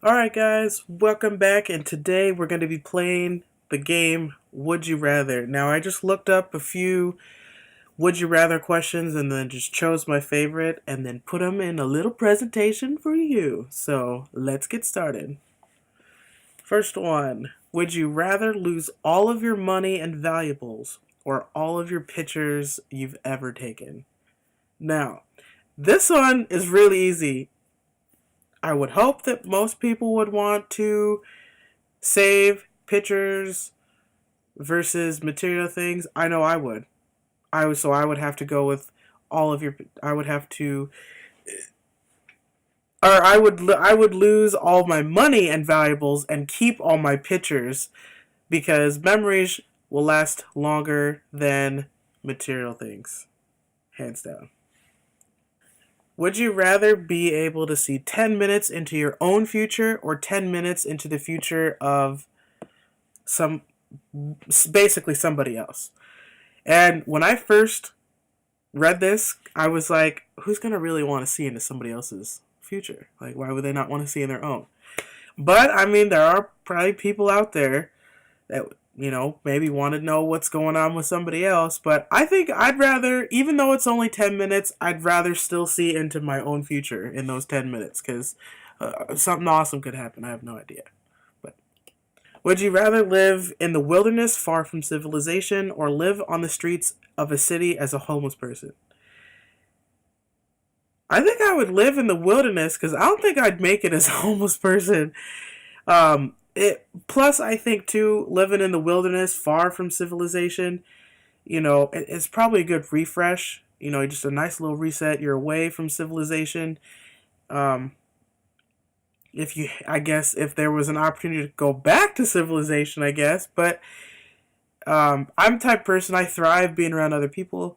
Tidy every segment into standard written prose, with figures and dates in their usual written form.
Alright, guys, welcome back, and today we're going to be playing the game Would You Rather. Now, I just looked up a few Would You Rather questions and then just chose my favorite and then put them in a little presentation for you. So, let's get started. First one. Would you rather lose all of your money and valuables or all of your pictures you've ever taken? Now, this one is really easy. I would hope that most people would want to save pictures versus material things. I know I would. I would have to go with all of your. I would have to, or I would lose all my money and valuables and keep all my pictures because memories will last longer than material things, hands down. Would you rather be able to see 10 minutes into your own future or 10 minutes into the future of some basically somebody else? And when I first read this, I was like, who's going to really want to see into somebody else's future? Like, why would they not want to see in their own? But, I mean, there are probably people out there that, maybe want to know what's going on with somebody else. But I think I'd rather, even though it's only 10 minutes, I'd rather still see into my own future in those 10 minutes because something awesome could happen. I have no idea. But would you rather live in the wilderness far from civilization or live on the streets of a city as a homeless person? I think I would live in the wilderness because I don't think I'd make it as a homeless person. Plus, I think too, living in the wilderness, far from civilization, it's probably a good refresh. Just a nice little reset. You're away from civilization. Um, I guess, if there was an opportunity to go back to civilization, I guess. But I'm the type of person, I thrive being around other people.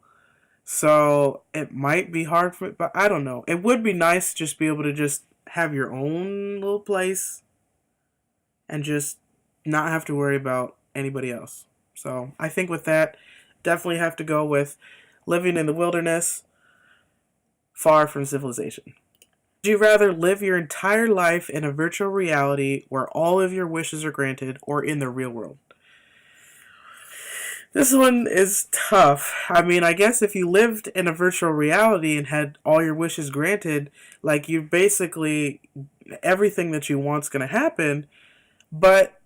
So it might be hard for me, but I don't know. It would be nice to just be able to just have your own little place and just not have to worry about anybody else. So I think with that, definitely have to go with living in the wilderness, far from civilization. Would you rather live your entire life in a virtual reality where all of your wishes are granted or in the real world? This one is tough. I mean, I guess if you lived in a virtual reality and had all your wishes granted, like you basically everything that you want's going to happen, but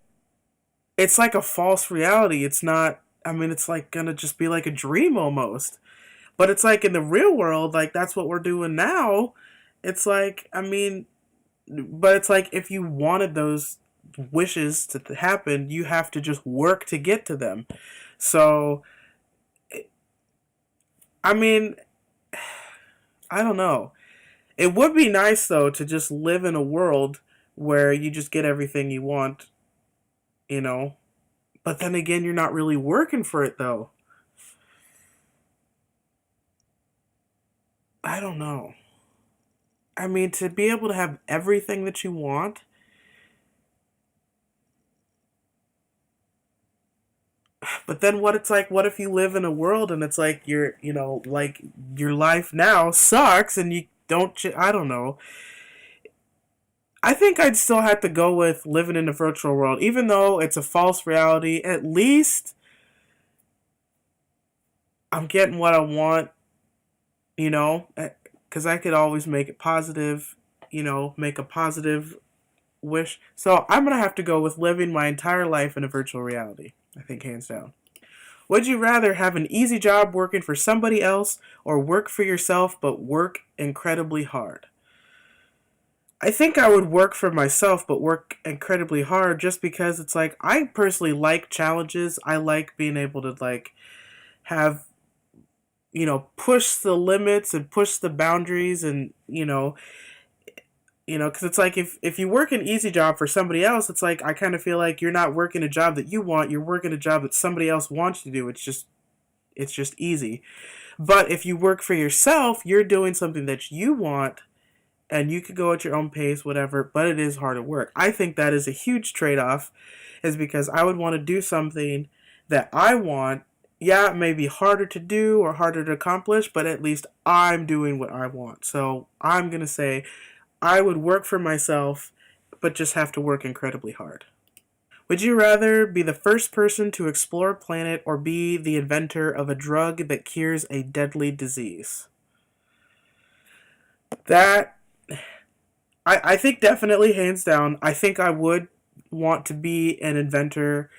it's like a false reality. It's not, I mean, it's like going to just be like a dream almost. But it's like in the real world, like that's what we're doing now. It's like, I mean, but it's like if you wanted those wishes to happen, you have to just work to get to them. So, I mean, I don't know. It would be nice, though, to just live in a world where you just get everything you want, you know? But then again, you're not really working for it, though. I don't know. I mean, to be able to have everything that you want, but then what if you live in a world and it's like like your life now sucks and you don't, I don't know. I think I'd still have to go with living in a virtual world. Even though it's a false reality, at least I'm getting what I want, you know? Because I could always make it positive, make a positive wish. So I'm going to have to go with living my entire life in a virtual reality. I think hands down. Would you rather have an easy job working for somebody else or work for yourself but work incredibly hard? I think I would work for myself but work incredibly hard just because it's like I personally like challenges. I like being able to like have push the limits and push the boundaries and because it's like if you work an easy job for somebody else, it's like I kind of feel like you're not working a job that you want, you're working a job that somebody else wants you to do. It's just easy. But if you work for yourself, you're doing something that you want and you could go at your own pace, whatever, but it is harder work. I think that is a huge trade-off, is because I would want to do something that I want. Yeah, it may be harder to do or harder to accomplish, but at least I'm doing what I want. So I'm going to say I would work for myself, but just have to work incredibly hard. Would you rather be the first person to explore a planet or be the inventor of a drug that cures a deadly disease? That, I think definitely, hands down, I think I would want to be an inventor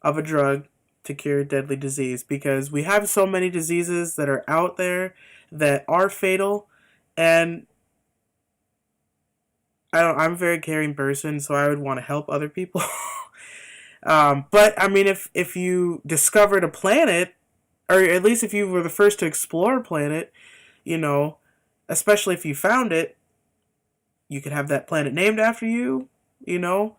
of a drug to cure a deadly disease, because we have so many diseases that are out there that are fatal, and I'm a very caring person, so I would want to help other people. But I mean, if you discovered a planet, or at least if you were the first to explore a planet, you know, especially if you found it, you could have that planet named after you, you know.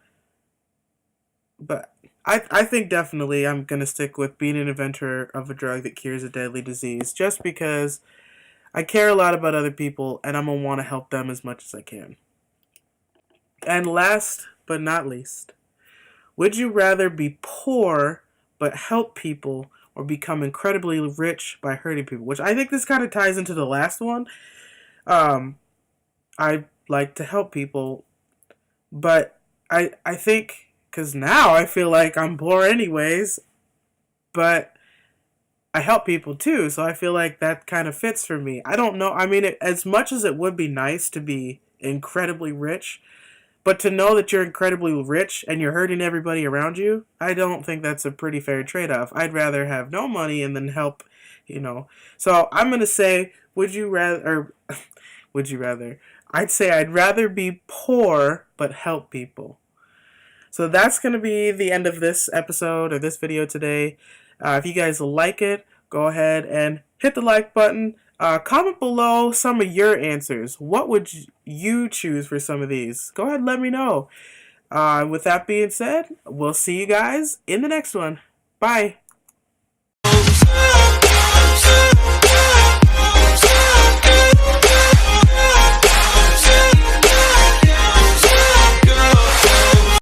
But I think definitely I'm gonna stick with being an inventor of a drug that cures a deadly disease, just because I care a lot about other people and I'm gonna want to help them as much as I can. And last but not least, would you rather be poor but help people, or become incredibly rich by hurting people? Which I think this kind of ties into the last one. I like to help people, but I think, because now I feel like I'm poor anyways, but I help people too, so I feel like that kind of fits for me. I don't know. I mean, as much as it would be nice to be incredibly rich, but to know that you're incredibly rich and you're hurting everybody around you, I don't think that's a pretty fair trade-off. I'd rather have no money and then help, you know. So I'm going to say, would you rather, or would you rather? I'd say I'd rather be poor but help people. So that's going to be the end of this episode or this video today. If you guys like it, go ahead and hit the like button. Comment below some of your answers. What would you choose for some of these? Go ahead and let me know. With that being said, we'll see you guys in the next one. Bye.